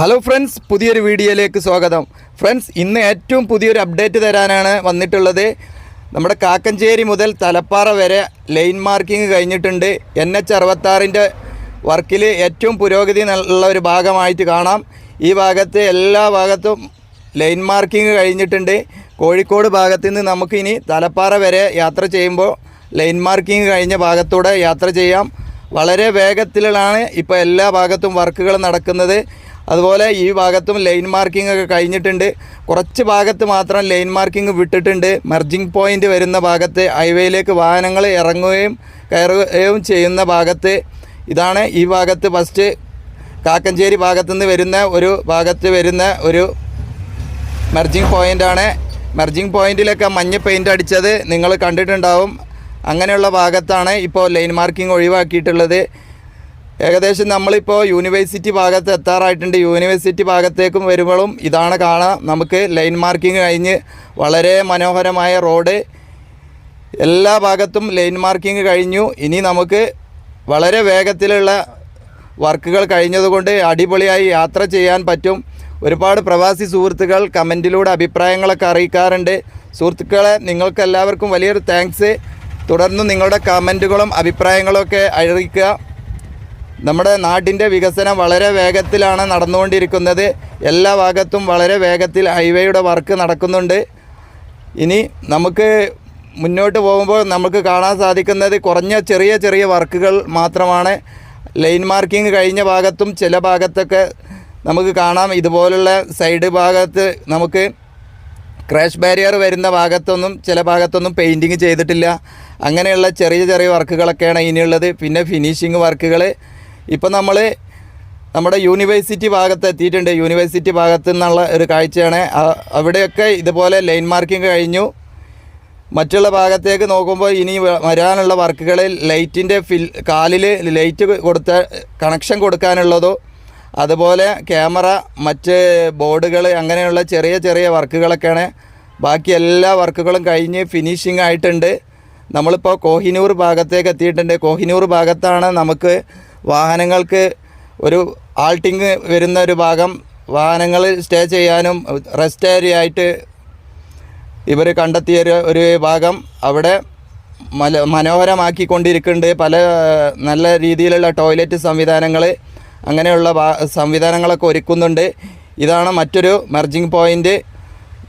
Hello friends, പുതിയൊരു വീഡിയോയിലേക്ക് സ്വാഗതം. ഫ്രണ്ട്സ്, ഇന്ന് ഏറ്റവും പുതിയൊരു അപ്ഡേറ്റ് തരാനാണ് വന്നിട്ടുള്ളത്. നമ്മുടെ കാക്കഞ്ചേരി മുതൽ തലപ്പാറ വരെ ലൈൻ മാർക്കിംഗ് കഴിഞ്ഞിട്ടുണ്ട്. NH66 വർക്കിൽ ഏറ്റവും പുരോഗതി ഉള്ള ഒരു ഭാഗമായിട്ട് കാണാം. ഈ ഭാഗത്ത് എല്ലാ ഭാഗത്തും ലൈൻ മാർക്കിംഗ് കഴിഞ്ഞിട്ടുണ്ട്. കോഴിക്കോട് ഭാഗത്ത് നിന്ന് നമുക്കിനി തലപ്പാറ വരെ യാത്ര ചെയ്യുമ്പോൾ ലൈൻ മാർക്കിംഗ് കഴിഞ്ഞ ഭാഗത്തൂടെ യാത്ര ചെയ്യാം. വളരെ വേഗത്തിലാണ് ഇപ്പോൾ എല്ലാ ഭാഗത്തും വർക്കുകൾ നടക്കുന്നത്. അതുപോലെ ഈ ഭാഗത്തും ലൈൻ മാർക്കിംഗ് ഒക്കെ കഴിഞ്ഞിട്ടുണ്ട്. കുറച്ച് ഭാഗത്ത് മാത്രം ലൈൻ മാർക്കിംഗ് വിട്ടിട്ടുണ്ട്. മെർജിങ് പോയിൻ്റ് വരുന്ന ഭാഗത്ത് ഹൈവേയിലേക്ക് വാഹനങ്ങൾ ഇറങ്ങുകയും കയറുകയും ചെയ്യുന്ന ഭാഗത്ത് ഇതാണ്. ഈ ഭാഗത്ത് ഫസ്റ്റ് കാക്കഞ്ചേരി ഭാഗത്തുനിന്ന് വരുന്ന ഒരു മെർജിങ് പോയിൻ്റാണ്. മെർജിങ് പോയിൻറ്റിലൊക്കെ മഞ്ഞ പെയിൻ്റ് അടിച്ചത് നിങ്ങൾ കണ്ടിട്ടുണ്ടാവും. അങ്ങനെയുള്ള ഭാഗത്താണ് ഇപ്പോൾ ലൈൻ മാർക്കിംഗ് ഒഴിവാക്കിയിട്ടുള്ളത്. ഏകദേശം നമ്മളിപ്പോൾ യൂണിവേഴ്സിറ്റി ഭാഗത്ത് എത്താറായിട്ടുണ്ട്. യൂണിവേഴ്സിറ്റി ഭാഗത്തേക്കും വരുമ്പോഴും ഇതാണ് കാണാം. നമുക്ക് ലൈൻ മാർക്കിംഗ് കഴിഞ്ഞ് വളരെ മനോഹരമായ റോഡ്, എല്ലാ ഭാഗത്തും ലൈൻ മാർക്കിംഗ് കഴിഞ്ഞു. ഇനി നമുക്ക് വളരെ വേഗത്തിലുള്ള വർക്കുകൾ കഴിഞ്ഞതുകൊണ്ട് അടിപൊളിയായി യാത്ര ചെയ്യാൻ പറ്റും. ഒരുപാട് പ്രവാസി സുഹൃത്തുക്കൾ കമൻറ്റിലൂടെ അഭിപ്രായങ്ങളൊക്കെ അറിയിക്കാറുണ്ട്. സുഹൃത്തുക്കളെ, നിങ്ങൾക്കെല്ലാവർക്കും വലിയൊരു താങ്ക്സ്. തുടർന്ന് നിങ്ങളുടെ കമൻറ്റുകളും അഭിപ്രായങ്ങളൊക്കെ അറിയിക്കുക. നമ്മുടെ നാടിൻ്റെ വികസനം വളരെ വേഗത്തിലാണ് നടന്നുകൊണ്ടിരിക്കുന്നത്. എല്ലാ ഭാഗത്തും വളരെ വേഗത്തിൽ ഹൈവേയുടെ വർക്ക് നടക്കുന്നുണ്ട്. ഇനി നമുക്ക് മുന്നോട്ട് പോകുമ്പോൾ നമുക്ക് കാണാൻ സാധിക്കുന്നത് കുറഞ്ഞ ചെറിയ വർക്കുകൾ മാത്രമാണ്. ലൈൻ മാർക്കിംഗ് കഴിഞ്ഞ ഭാഗത്തും ചില ഭാഗത്തൊക്കെ നമുക്ക് കാണാം. ഇതുപോലുള്ള സൈഡ് ഭാഗത്ത് നമുക്ക് ക്രാഷ് ബാരിയർ വരുന്ന ഭാഗത്തൊന്നും ചില ഭാഗത്തൊന്നും പെയിൻറ്റിങ് ചെയ്തിട്ടില്ല. അങ്ങനെയുള്ള ചെറിയ വർക്കുകളൊക്കെയാണ് ഇനിയുള്ളത്. പിന്നെ ഫിനിഷിങ് വർക്കുകൾ. ഇപ്പോൾ നമ്മുടെ യൂണിവേഴ്സിറ്റി ഭാഗത്ത് എത്തിയിട്ടുണ്ട്. യൂണിവേഴ്സിറ്റി ഭാഗത്തു നിന്നുള്ള ഒരു കാഴ്ചയാണ്. അവിടെയൊക്കെ ഇതുപോലെ ലൈൻ മാർക്കിംഗ് കഴിഞ്ഞു. മറ്റുള്ള ഭാഗത്തേക്ക് നോക്കുമ്പോൾ ഇനി വരാനുള്ള വർക്കുകളിൽ ലൈറ്റിൻ്റെ കാലിൽ ലൈറ്റ് കണക്ഷൻ കൊടുക്കാനുള്ളതോ, അതുപോലെ ക്യാമറ, മറ്റ് ബോർഡുകൾ, അങ്ങനെയുള്ള ചെറിയ വർക്കുകളൊക്കെയാണ്. ബാക്കി എല്ലാ വർക്കുകളും കഴിഞ്ഞ് ഫിനിഷിംഗ് ആയിട്ടുണ്ട്. നമ്മളിപ്പോൾ കോഹിനൂർ ഭാഗത്തേക്ക് എത്തിയിട്ടുണ്ട്. കോഹിനൂർ ഭാഗത്താണ് നമുക്ക് വാഹനങ്ങൾക്ക് ഒരു ആൾട്ടിങ് വരുന്ന ഒരു ഭാഗം. വാഹനങ്ങൾ സ്റ്റേ ചെയ്യാനും റെസ്റ്റ് ഏരിയ ആയിട്ട് ഇവർ കണ്ടെത്തിയ ഒരു ഭാഗം അവിടെ മനോഹരമാക്കിക്കൊണ്ടിരിക്കുന്നുണ്ട്. പല നല്ല രീതിയിലുള്ള ടോയ്ലറ്റ് സംവിധാനങ്ങൾ, അങ്ങനെയുള്ള സംവിധാനങ്ങളൊക്കെ ഒരുക്കുന്നുണ്ട്. ഇതാണ് മറ്റൊരു മെർജിങ് പോയിൻ്റ്.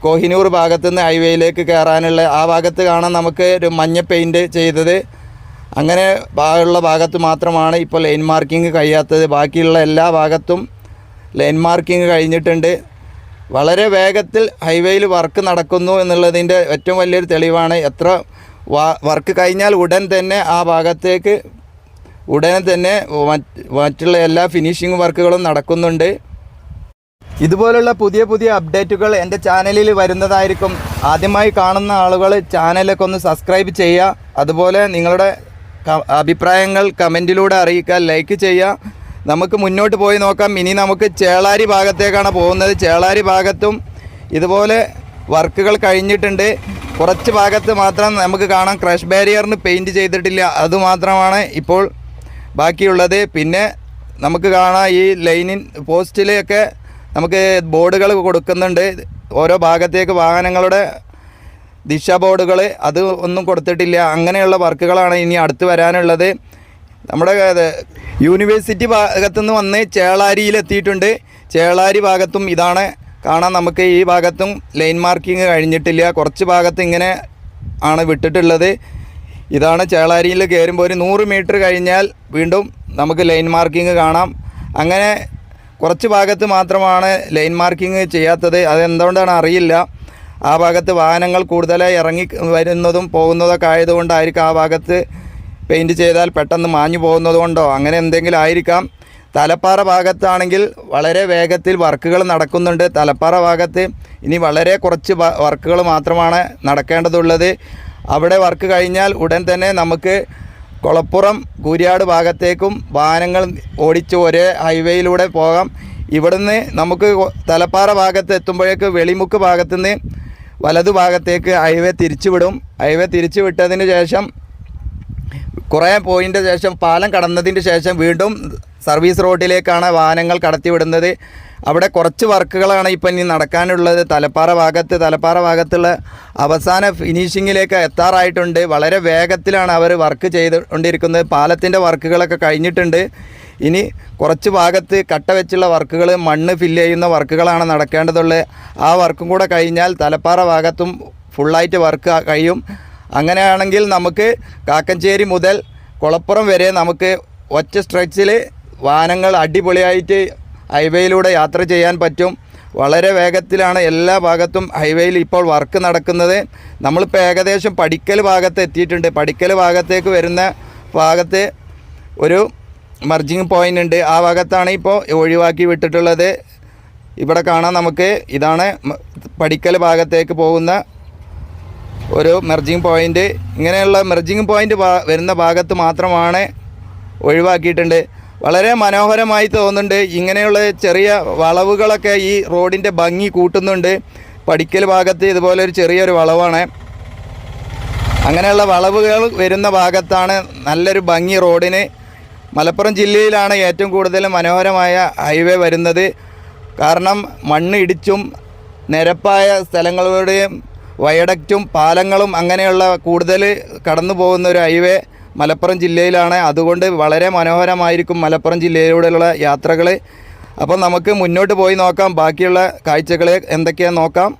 കോഹിനൂർ ഭാഗത്തുനിന്ന് ഹൈവേയിലേക്ക് കയറാനുള്ള ആ ഭാഗത്ത് കാണാൻ നമുക്ക് ഒരു മഞ്ഞ പെയിൻറ്റ് ചെയ്തത്. അങ്ങനെ ഉള്ള ഭാഗത്ത് മാത്രമാണ് ഇപ്പോൾ ലൈൻ മാർക്കിംഗ് കഴിയാത്തത്. ബാക്കിയുള്ള എല്ലാ ഭാഗത്തും ലൈൻ മാർക്കിംഗ് കഴിഞ്ഞിട്ടുണ്ട്. വളരെ വേഗത്തിൽ ഹൈവേയിൽ വർക്ക് നടക്കുന്നു എന്നുള്ളതിൻ്റെ ഏറ്റവും വലിയൊരു തെളിവാണ്. എത്ര വർക്ക് കഴിഞ്ഞാൽ ഉടൻ തന്നെ ആ ഭാഗത്തേക്ക് മറ്റുള്ള എല്ലാ ഫിനിഷിംഗ് വർക്കുകളും നടക്കുന്നുണ്ട്. ഇതുപോലുള്ള പുതിയ അപ്ഡേറ്റുകൾ എൻ്റെ ചാനലിൽ വരുന്നതായിരിക്കും. ആദ്യമായി കാണുന്ന ആളുകൾ ചാനലൊക്കെ ഒന്ന് സബ്സ്ക്രൈബ് ചെയ്യുക. അതുപോലെ നിങ്ങളുടെ അഭിപ്രായങ്ങൾ കമൻറ്റിലൂടെ അറിയിക്കുക, ലൈക്ക് ചെയ്യുക. നമുക്ക് മുന്നോട്ട് പോയി നോക്കാം. ഇനി നമുക്ക് ചേളാരി ഭാഗത്തേക്കാണ് പോകുന്നത്. ചേളാരി ഭാഗത്തും ഇതുപോലെ വർക്കുകൾ കഴിഞ്ഞിട്ടുണ്ട്. കുറച്ച് ഭാഗത്ത് മാത്രം നമുക്ക് കാണാം ക്രാഷ് ബാരിയറിന് പെയിൻറ്റ് ചെയ്തിട്ടില്ല. അതുമാത്രമാണ് ഇപ്പോൾ ബാക്കിയുള്ളത്. പിന്നെ നമുക്ക് കാണാം ഈ ലൈനിൻ പോസ്റ്റിലൊക്കെ നമുക്ക് ബോർഡുകൾ കൊടുക്കുന്നുണ്ട്. ഓരോ ഭാഗത്തേക്ക് വാഹനങ്ങളുടെ ദിശ ബോർഡുകൾ, അത് ഒന്നും കൊടുത്തിട്ടില്ല. അങ്ങനെയുള്ള വർക്കുകളാണ് ഇനി അടുത്ത് വരാനുള്ളത്. നമ്മുടെ യൂണിവേഴ്സിറ്റി ഭാഗത്തുനിന്ന് വന്ന് ചേളാരിയിലെത്തിയിട്ടുണ്ട്. ചേളാരി ഭാഗത്തും ഇതാണ് കാണാൻ. നമുക്ക് ഈ ഭാഗത്തും ലൈൻ മാർക്കിംഗ് കഴിഞ്ഞിട്ടില്ല. കുറച്ച് ഭാഗത്ത് ഇങ്ങനെ ആണ് വിട്ടിട്ടുള്ളത്. ഇതാണ് ചേളാരിയിൽ കയറുമ്പോൾ ഒരു 100 മീറ്റർ കഴിഞ്ഞാൽ വീണ്ടും നമുക്ക് ലൈൻ മാർക്കിംഗ് കാണാം. അങ്ങനെ കുറച്ച് ഭാഗത്ത് മാത്രമാണ് ലൈൻ മാർക്കിംഗ് ചെയ്യാത്തത്. അതെന്തുകൊണ്ടാണ് അറിയില്ല. ആ ഭാഗത്ത് വാഹനങ്ങൾ കൂടുതലായി ഇറങ്ങി വരുന്നതും പോകുന്നതൊക്കെ ആയതുകൊണ്ടായിരിക്കും. ആ ഭാഗത്ത് പെയിൻറ്റ് ചെയ്താൽ പെട്ടെന്ന് മാഞ്ഞു പോകുന്നത് കൊണ്ടോ അങ്ങനെ എന്തെങ്കിലും ആയിരിക്കാം. തലപ്പാറ ഭാഗത്താണെങ്കിൽ വളരെ വേഗത്തിൽ വർക്കുകൾ നടക്കുന്നുണ്ട്. തലപ്പാറ ഭാഗത്ത് ഇനി വളരെ കുറച്ച് വർക്കുകൾ മാത്രമാണ് നടക്കേണ്ടതുള്ളത്. അവിടെ വർക്ക് കഴിഞ്ഞാൽ ഉടൻ തന്നെ നമുക്ക് കൊളപ്പുറം കൂരിയാട് ഭാഗത്തേക്കും വാഹനങ്ങൾ ഓടിച്ച് ഒരേ ഹൈവേയിലൂടെ പോകാം. ഇവിടുന്ന് നമുക്ക് തലപ്പാറ ഭാഗത്ത് എത്തുമ്പോഴേക്ക് വെളിമുക്ക് ഭാഗത്തുനിന്ന് വലതു ഭാഗത്തേക്ക് ഹൈവേ തിരിച്ചു വിടും. ഹൈവേ തിരിച്ചു വിട്ടതിന് ശേഷം കുറേ പോയിൻ്റ് ശേഷം പാലം കടന്നതിന് ശേഷം വീണ്ടും സർവീസ് റോഡിലേക്കാണ് വാഹനങ്ങൾ കടത്തിവിടുന്നത്. അവിടെ കുറച്ച് വർക്കുകളാണ് ഇപ്പം ഇനി നടക്കാനുള്ളത്. തലപ്പാറ ഭാഗത്തുള്ള അവസാന ഫിനിഷിങ്ങിലേക്ക് എത്താറായിട്ടുണ്ട്. വളരെ വേഗത്തിലാണ് അവർ വർക്ക് ചെയ്തുകൊണ്ടിരിക്കുന്നത്. പാലത്തിൻ്റെ വർക്കുകളൊക്കെ കഴിഞ്ഞിട്ടുണ്ട്. ഇനി കുറച്ച് ഭാഗത്ത് കട്ട വെച്ചുള്ള വർക്കുകൾ, മണ്ണ് ഫില്ല് ചെയ്യുന്ന വർക്കുകളാണ് നടക്കേണ്ടതുള്ളത്. ആ വർക്കും കൂടെ കഴിഞ്ഞാൽ തലപ്പാറ ഭാഗത്തും ഫുള്ളായിട്ട് വർക്ക് കഴിയും. അങ്ങനെയാണെങ്കിൽ നമുക്ക് കാക്കഞ്ചേരി മുതൽ കുളപ്പുറം വരെ നമുക്ക് ഒറ്റ സ്ട്രെച്ചിൽ വാഹനങ്ങൾ അടിപൊളിയായിട്ട് ഹൈവേയിലൂടെ യാത്ര ചെയ്യാൻ പറ്റും. വളരെ വേഗത്തിലാണ് എല്ലാ ഭാഗത്തും ഹൈവേയിൽ ഇപ്പോൾ വർക്ക് നടക്കുന്നത്. നമ്മളിപ്പോൾ ഏകദേശം പടിക്കൽ ഭാഗത്ത് എത്തിയിട്ടുണ്ട്. പടിക്കൽ ഭാഗത്തേക്ക് വരുന്ന ഭാഗത്ത് ഒരു മർജിങ് പോയിൻ്റ് ഉണ്ട്. ആ ഭാഗത്താണ് ഇപ്പോൾ ഒഴിവാക്കി വിട്ടിട്ടുള്ളത്. ഇവിടെ കാണാം നമുക്ക്. ഇതാണ് പടിക്കൽ ഭാഗത്തേക്ക് പോകുന്ന ഒരു മെർജിങ് പോയിൻ്റ്. ഇങ്ങനെയുള്ള മെർജിങ് പോയിൻ്റ് വരുന്ന ഭാഗത്ത് മാത്രമാണ് ഒഴിവാക്കിയിട്ടുണ്ട്. വളരെ മനോഹരമായി തോന്നുന്നുണ്ട്. ഇങ്ങനെയുള്ള ചെറിയ വളവുകളൊക്കെ ഈ റോഡിൻ്റെ ഭംഗി കൂട്ടുന്നുണ്ട്. പടിക്കൽ ഭാഗത്ത് ഇതുപോലെ ഒരു ചെറിയൊരു വളവാണ്. അങ്ങനെയുള്ള വളവുകൾ വരുന്ന ഭാഗത്താണ് നല്ലൊരു ഭംഗി റോഡിന്. മലപ്പുറം ജില്ലയിലാണ് ഏറ്റവും കൂടുതൽ മനോഹരമായ ഹൈവേ വരുന്നത്. കാരണം മണ്ണ് ഇടിച്ചും നിരപ്പായ സ്ഥലങ്ങളുടെയും വയഡക്റ്റും പാലങ്ങളും അങ്ങനെയുള്ള കൂടുതൽ കടന്നു പോകുന്ന ഒരു ഹൈവേ മലപ്പുറം ജില്ലയിലാണ്. അതുകൊണ്ട് വളരെ മനോഹരമായിരിക്കും മലപ്പുറം ജില്ലയിലൂടെയുള്ള യാത്രകൾ. അപ്പം നമുക്ക് മുന്നോട്ട് പോയി നോക്കാം. ബാക്കിയുള്ള കാഴ്ചകൾ എന്തൊക്കെയാണെന്ന് നോക്കാം.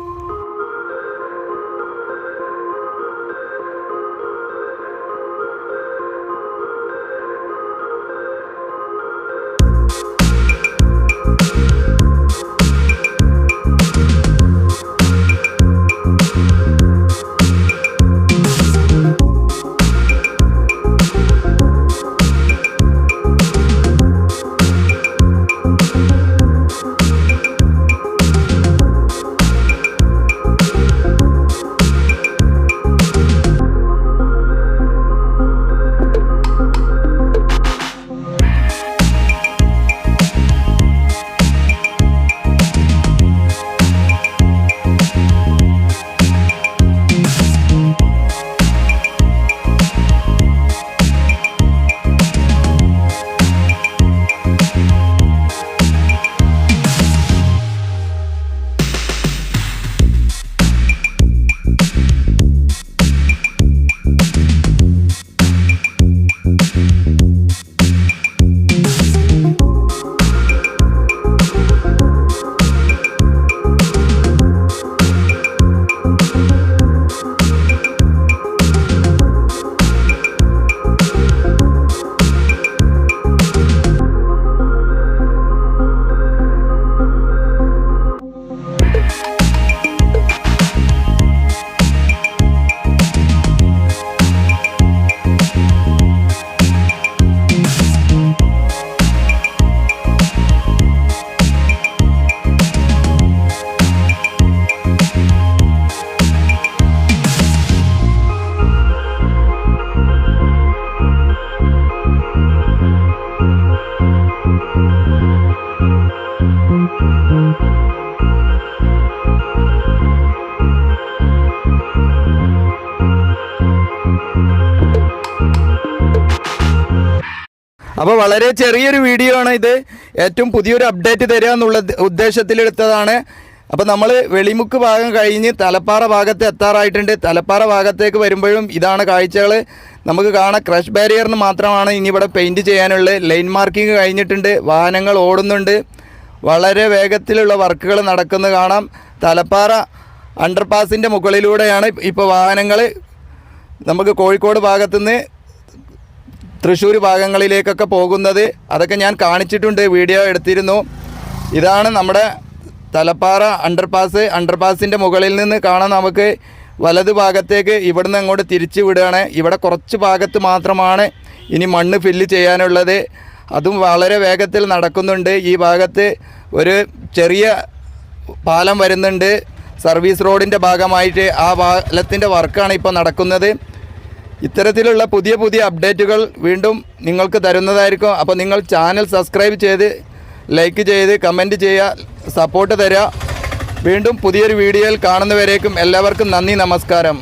അപ്പോൾ വളരെ ചെറിയൊരു വീഡിയോ ആണ് ഇത്. ഏറ്റവും പുതിയൊരു അപ്ഡേറ്റ് തരിക എന്നുള്ള ഉദ്ദേശത്തിലെടുത്തതാണ്. അപ്പോൾ നമ്മൾ വെളിമുക്ക് ഭാഗം കഴിഞ്ഞ് തലപ്പാറ ഭാഗത്ത് എത്താറായിട്ടുണ്ട്. തലപ്പാറ ഭാഗത്തേക്ക് വരുമ്പോഴും ഇതാണ് കാഴ്ചകൾ നമുക്ക് കാണാം. ക്രഷ് ബാരിയറിന് മാത്രമാണ് ഇനി ഇവിടെ പെയിൻറ്റ് ചെയ്യാനുള്ളത്. ലൈൻ മാർക്കിംഗ് കഴിഞ്ഞിട്ടുണ്ട്. വാഹനങ്ങൾ ഓടുന്നുണ്ട്. വളരെ വേഗത്തിലുള്ള വർക്കുകൾ നടക്കുന്നത് കാണാം. തലപ്പാറ അണ്ടർപാസിൻ്റെ മുകളിലൂടെയാണ് ഇപ്പോൾ വാഹനങ്ങൾ നമുക്ക് കോഴിക്കോട് ഭാഗത്തുനിന്ന് തൃശ്ശൂർ ഭാഗങ്ങളിലേക്കൊക്കെ പോകുന്നത്. അതൊക്കെ ഞാൻ കാണിച്ചിട്ടുണ്ട്, വീഡിയോ എടുത്തിരുന്നു. ഇതാണ് നമ്മുടെ തലപ്പാറ അണ്ടർപാസിൻ്റെ മുകളിൽ നിന്ന് കാണാൻ നമുക്ക് വലതു ഭാഗത്തേക്ക് ഇവിടുന്ന് അങ്ങോട്ട് തിരിച്ചു വിടുകയാണ്. ഇവിടെ കുറച്ച് ഭാഗത്ത് മാത്രമാണ് ഇനി മണ്ണ് ഫില്ല് ചെയ്യാനുള്ളത്. അതും വളരെ വേഗത്തിൽ നടക്കുന്നുണ്ട്. ഈ ഭാഗത്ത് ഒരു ചെറിയ പാലം വരുന്നുണ്ട് സർവീസ് റോഡിൻ്റെ ഭാഗമായിട്ട്. ആ പാലത്തിൻ്റെ വർക്കാണ് ഇപ്പോൾ നടക്കുന്നത്. ഇത്തരത്തിലുള്ള പുതിയ പുതിയ അപ്ഡേറ്റുകൾ വീണ്ടും നിങ്ങൾക്ക് തരുന്നതായിരിക്കും. അപ്പോൾ നിങ്ങൾ ചാനൽ സബ്സ്ക്രൈബ് ചെയ്ത് ലൈക്ക് ചെയ്ത് കമൻറ്റ് ചെയ്യുക, സപ്പോർട്ട് തരിക. വീണ്ടും പുതിയൊരു വീഡിയോയിൽ കാണുന്നവരേക്കും എല്ലാവർക്കും നന്ദി, നമസ്കാരം.